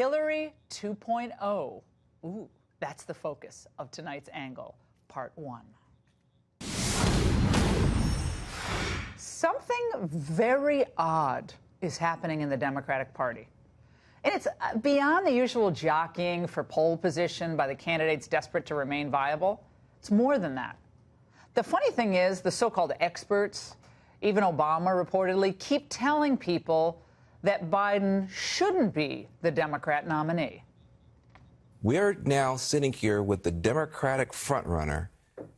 Hillary 2.0. Ooh, that's the focus of tonight's angle, part one. Something very odd is happening in the Democratic Party. And it's beyond the usual jockeying for pole position by the candidates desperate to remain viable. It's more than that. The funny thing is, the so-called experts, even Obama reportedly, keep telling people that Biden shouldn't be the Democrat nominee. We're now sitting here with the Democratic frontrunner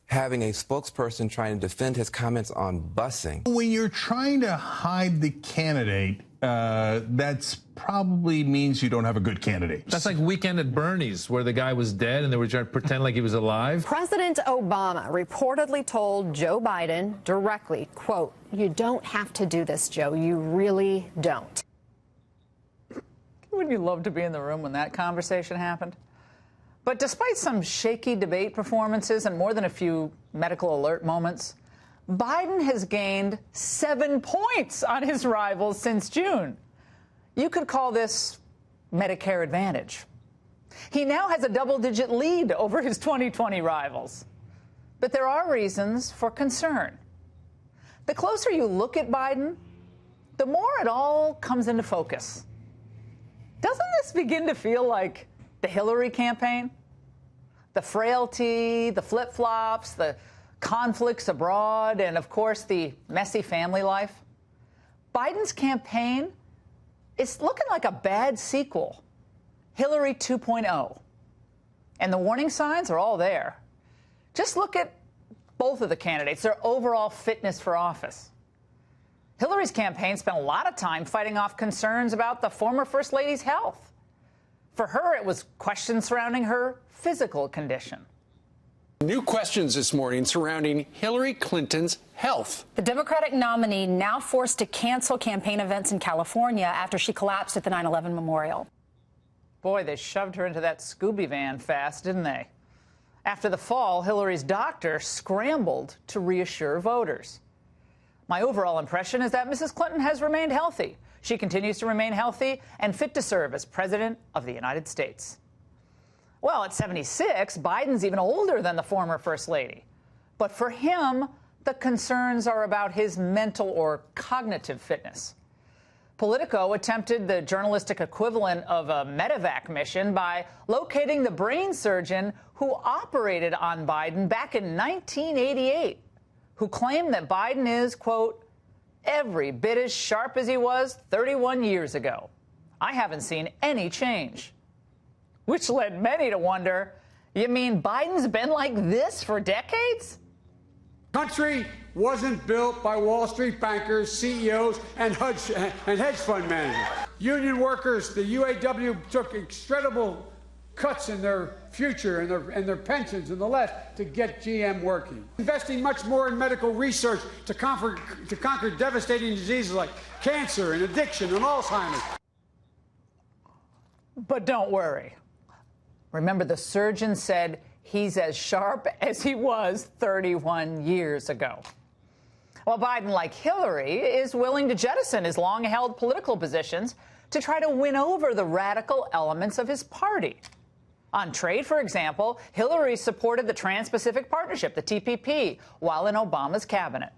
having a spokesperson trying to defend his comments on busing. When you're trying to hide the candidate, that's probably means you don't have a good candidate. That's like Weekend at Bernie's, where the guy was dead and they were trying to pretend like he was alive. President Obama reportedly told Joe Biden directly, quote, "You don't have to do this, Joe. You really don't." Wouldn't you love to be in the room when that conversation happened? But despite some shaky debate performances and more than a few medical alert moments, Biden has gained 7 points on his rivals since June. You could call this Medicare advantage. He now has a double-digit lead over his 2020 rivals. But there are reasons for concern. The closer you look at Biden, the more it all comes into focus. Doesn't this begin to feel like the Hillary campaign? The frailty, the flip-flops, the conflicts abroad, and, of course, the messy family life. Biden's campaign is looking like a bad sequel, Hillary 2.0. And the warning signs are all there. Just look at both of the candidates, their overall fitness for office. Hillary's campaign spent a lot of time fighting off concerns about the former First Lady's health. For her, it was questions surrounding her physical condition. New questions this morning surrounding Hillary Clinton's health. The Democratic nominee now forced to cancel campaign events in California after she collapsed at the 9/11 memorial. Boy, they shoved her into that Scooby van fast, didn't they? After the fall, Hillary's doctor scrambled to reassure voters. My overall impression is that Mrs. Clinton has remained healthy. She continues to remain healthy and fit to serve as President of the United States. Well, at 76, Biden's even older than the former First Lady. But for him, the concerns are about his mental or cognitive fitness. Politico attempted the journalistic equivalent of a medevac mission by locating the brain surgeon who operated on Biden back in 1988, who claimed that Biden is, quote, every bit as sharp as he was 31 years ago. I haven't seen any change. Which led many to wonder, you mean Biden's been like this for decades? Country wasn't built by Wall Street bankers, CEOs, and hedge fund managers. Union workers, the UAW, took incredible cuts in their future and their pensions and the left to get GM working. Investing much more in medical research to conquer devastating diseases like cancer and addiction and Alzheimer's. But don't worry. Remember, the surgeon said he's as sharp as he was 31 years ago. Well, Biden, like Hillary, is willing to jettison his long-held political positions to try to win over the radical elements of his party. On trade, for example, Hillary supported the Trans-Pacific Partnership, the TPP, while in Obama's cabinet.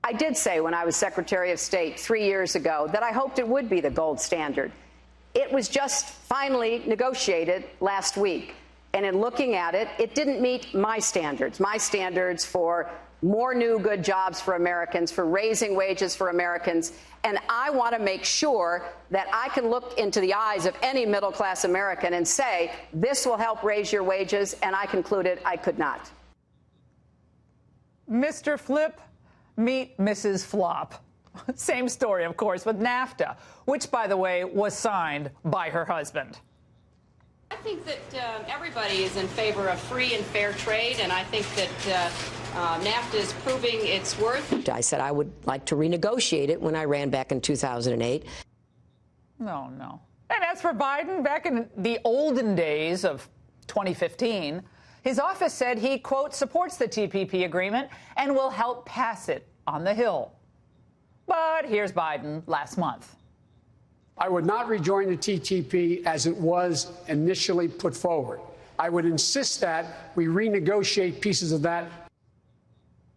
I did say when I was Secretary of State 3 years ago that I hoped it would be the gold standard. It was just finally negotiated last week. And in looking at it, it didn't meet my standards for more new good jobs for Americans, for raising wages for Americans. And I want to make sure that I can look into the eyes of any middle-class American and say, this will help raise your wages. And I concluded I could not. Mr. Flip, meet Mrs. Flop. Same story, of course, with NAFTA, which, by the way, was signed by her husband. I think that everybody is in favor of free and fair trade, and I think that NAFTA is proving its worth. I said I would like to renegotiate it when I ran back in 2008. No. And as for Biden, back in the olden days of 2015, his office said he, quote, supports the TPP agreement and will help pass it on the Hill. But here's Biden last month. I would not rejoin the TTP as it was initially put forward. I would insist that we renegotiate pieces of that.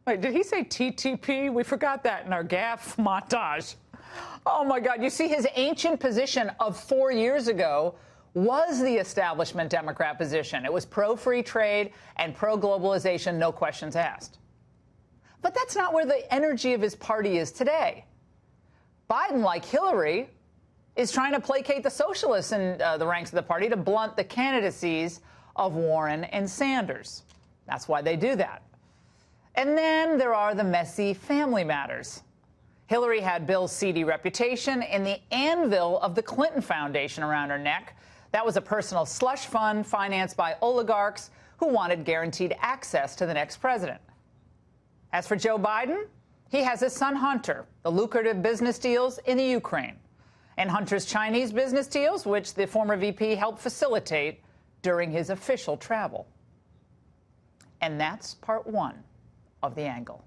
Wait, did he say TTP? We forgot that in our gaffe montage. Oh, my God. You see, his ancient position of 4 years ago was the establishment Democrat position. It was pro-free trade and pro-globalization, no questions asked. But that's not where the energy of his party is today. Biden, like Hillary, is trying to placate the socialists in the ranks of the party to blunt the candidacies of Warren and Sanders. That's why they do that. And then there are the messy family matters. Hillary had Bill's seedy reputation and the anvil of the Clinton Foundation around her neck. That was a personal slush fund financed by oligarchs who wanted guaranteed access to the next president. As for Joe Biden, he has his son Hunter, the lucrative business deals in the Ukraine, and Hunter's Chinese business deals, which the former VP helped facilitate during his official travel. And that's part one of the angle.